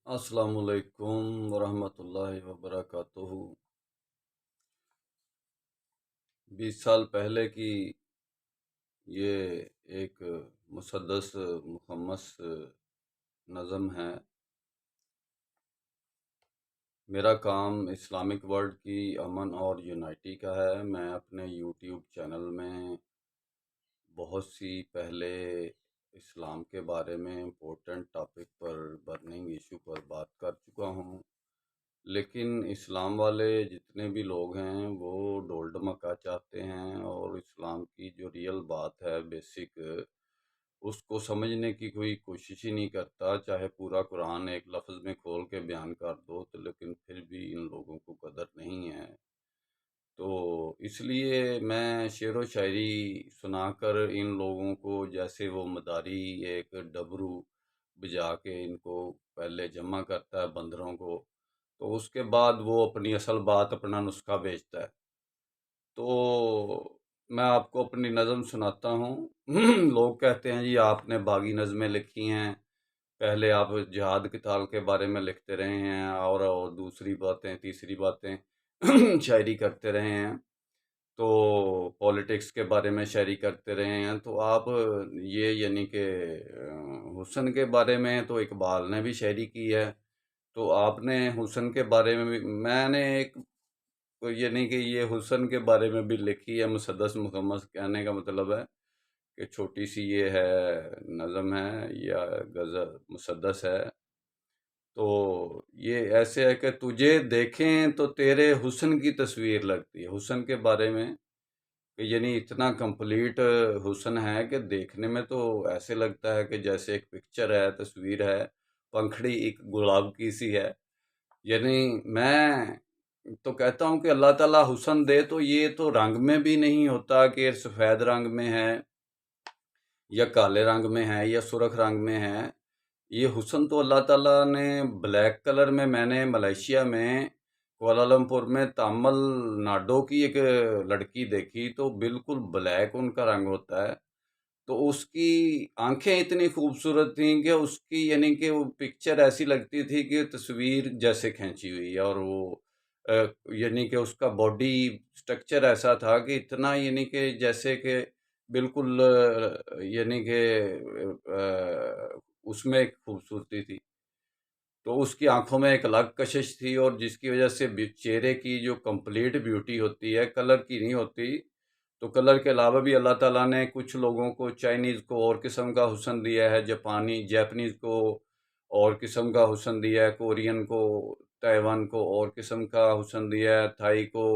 السلام علیکم ورحمۃ اللہ وبرکاتہ۔ 20 سال پہلے کی یہ ایک مسدس مخمس نظم ہے۔ میرا کام اسلامک ورلڈ کی امن اور یونائٹی کا ہے۔ میں اپنے یوٹیوب چینل میں بہت سی پہلے اسلام کے بارے میں امپورٹنٹ ٹاپک پر برننگ ایشو پر بات کر چکا ہوں، لیکن اسلام والے جتنے بھی لوگ ہیں وہ ڈولڈ مکا چاہتے ہیں اور اسلام کی جو ریئل بات ہے بیسک، اس کو سمجھنے کی کوئی کوشش ہی نہیں کرتا۔ چاہے پورا قرآن ایک لفظ میں کھول کے بیان کر دو تو لیکن پھر بھی ان لوگوں کو قدر نہیں ہے۔ تو اس لیے میں شعر و شاعری سنا کر ان لوگوں کو، جیسے وہ مداری ایک ڈبرو بجا کے ان کو پہلے جمع کرتا ہے بندروں کو، تو اس کے بعد وہ اپنی اصل بات، اپنا نسخہ بیچتا ہے۔ تو میں آپ کو اپنی نظم سناتا ہوں۔ لوگ کہتے ہیں جی آپ نے باغی نظمیں لکھی ہیں، پہلے آپ جہاد قتال کے بارے میں لکھتے رہے ہیں اور دوسری باتیں تیسری باتیں شاعری کرتے رہے ہیں، تو پولیٹکس کے بارے میں شاعری کرتے رہے ہیں، تو آپ یہ یعنی کہ حسن کے بارے میں تو اقبال نے بھی شاعری کی ہے، تو آپ نے حسن کے بارے میں بھی، میں نے ایک یعنی کہ یہ حسن کے بارے میں بھی لکھی ہے۔ مسدس مخمس کہنے کا مطلب ہے کہ چھوٹی سی یہ ہے نظم ہے یا غزل مسدس ہے۔ تو یہ ایسے ہے کہ تجھے دیکھیں تو تیرے حسن کی تصویر لگتی ہے۔ حسن کے بارے میں کہ یعنی اتنا کمپلیٹ حسن ہے کہ دیکھنے میں تو ایسے لگتا ہے کہ جیسے ایک پکچر ہے، تصویر ہے، پنکھڑی ایک گلاب کی سی ہے۔ یعنی میں تو کہتا ہوں کہ اللہ تعالیٰ حسن دے تو یہ تو رنگ میں بھی نہیں ہوتا کہ سفید رنگ میں ہے یا کالے رنگ میں ہے یا سرخ رنگ میں ہے۔ یہ حسن تو اللہ تعالیٰ نے بلیک کلر میں نے ملیشیا میں کوالالمپور میں تامل ناڈو کی ایک لڑکی دیکھی تو بالکل بلیک ان کا رنگ ہوتا ہے، تو اس کی آنکھیں اتنی خوبصورت تھیں کہ اس کی یعنی کہ وہ پکچر ایسی لگتی تھی کہ تصویر جیسے کھینچی ہوئی، اور وہ یعنی کہ اس کا باڈی سٹرکچر ایسا تھا کہ اتنا یعنی کہ جیسے کہ بالکل یعنی کہ اس میں ایک خوبصورتی تھی، تو اس کی آنکھوں میں ایک الگ کشش تھی، اور جس کی وجہ سے چہرے کی جو کمپلیٹ بیوٹی ہوتی ہے کلر کی نہیں ہوتی۔ تو کلر کے علاوہ بھی اللہ تعالیٰ نے کچھ لوگوں کو، چائنیز کو اور قسم کا حسن دیا ہے، جیپنیز کو اور قسم کا حسن دیا ہے، کورین کو، تائیوان کو اور قسم کا حسن دیا ہے، تھائی کو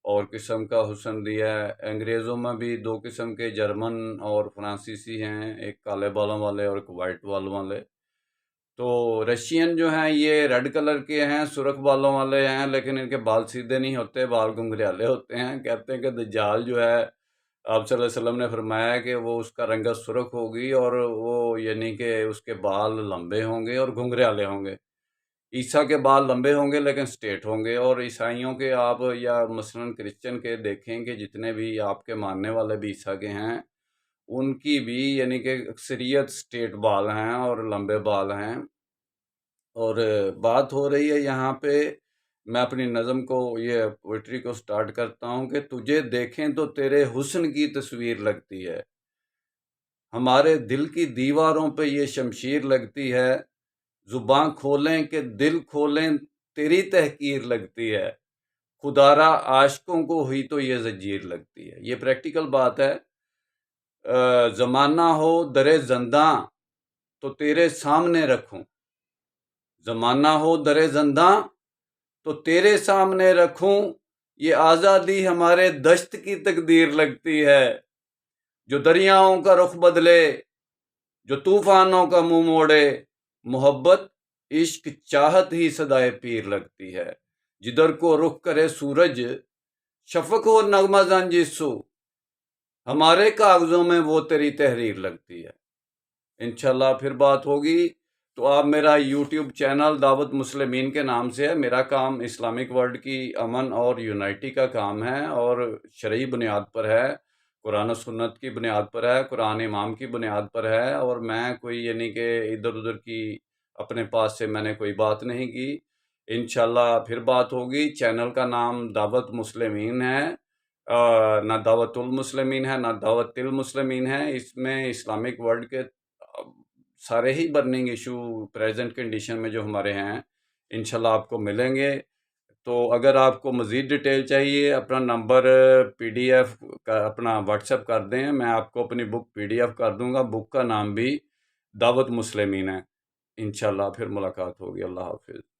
اور قسم کا حسن دیا ہے۔ انگریزوں میں بھی دو قسم کے، جرمن اور فرانسیسی ہیں، ایک کالے بالوں والے اور ایک وائٹ بالوں والے۔ تو رشین جو ہیں یہ ریڈ کلر کے ہیں، سرخ بالوں والے ہیں، لیکن ان کے بال سیدھے نہیں ہوتے، بال گھنگریالے ہوتے ہیں۔ کہتے ہیں کہ دجال جو ہے، آپ صلی اللہ علیہ وسلم نے فرمایا کہ وہ اس کا رنگت سرخ ہوگی اور وہ یعنی کہ اس کے بال لمبے ہوں گے اور گھنگریالے ہوں گے۔ عیسیٰ کے بال لمبے ہوں گے لیکن سٹریٹ ہوں گے، اور عیسائیوں کے آپ یا مثلاً کرسچن کے دیکھیں کہ جتنے بھی آپ کے ماننے والے بھی عیسیٰ کے ہیں، ان کی بھی یعنی کہ اکثریت سٹریٹ بال ہیں اور لمبے بال ہیں۔ اور بات ہو رہی ہے یہاں پہ، میں اپنی نظم کو، یہ پوئٹری کو سٹارٹ کرتا ہوں کہ تجھے دیکھیں تو تیرے حسن کی تصویر لگتی ہے، ہمارے دل کی دیواروں پہ یہ شمشیر لگتی ہے، زباں کھولیں کہ دل کھولیں تیری تحقیر لگتی ہے، خدارا عاشقوں کو ہوئی تو یہ زنجیر لگتی ہے۔ یہ پریکٹیکل بات ہے۔ زمانہ ہو در زنداں تو تیرے سامنے رکھوں، زمانہ ہو در زنداں تو تیرے سامنے رکھوں، یہ آزادی ہمارے دشت کی تقدیر لگتی ہے، جو دریاؤں کا رخ بدلے، جو طوفانوں کا منہ موڑے، محبت عشق چاہت ہی صدائے پیر لگتی ہے، جدھر کو رخ کرے سورج شفق ہو نغمہ زن جسو، ہمارے کاغذوں میں وہ تیری تحریر لگتی ہے۔ انشاءاللہ پھر بات ہوگی۔ تو آپ میرا یوٹیوب چینل دعوت مسلمین کے نام سے ہے۔ میرا کام اسلامک ورلڈ کی امن اور یونائٹی کا کام ہے، اور شرعی بنیاد پر ہے، قرآن و سنت کی بنیاد پر ہے، قرآن امام کی بنیاد پر ہے، اور میں کوئی یعنی کہ ادھر ادھر کی اپنے پاس سے میں نے کوئی بات نہیں کی۔ انشاءاللہ پھر بات ہوگی۔ چینل کا نام دعوت مسلمین ہے، نہ دعوت المسلمین ہے نہ دعوت المسلمین ہے۔ اس میں اسلامک ورلڈ کے سارے ہی برننگ ایشو پریزنٹ کنڈیشن میں جو ہمارے ہیں انشاءاللہ آپ کو ملیں گے۔ تو اگر آپ کو مزید ڈیٹیل چاہیے، اپنا نمبر PDF کا اپنا واٹس ایپ کر دیں، میں آپ کو اپنی بک PDF کر دوں گا۔ بک کا نام بھی دعوت مسلمین ہے۔ انشاءاللہ پھر ملاقات ہوگی۔ اللہ حافظ۔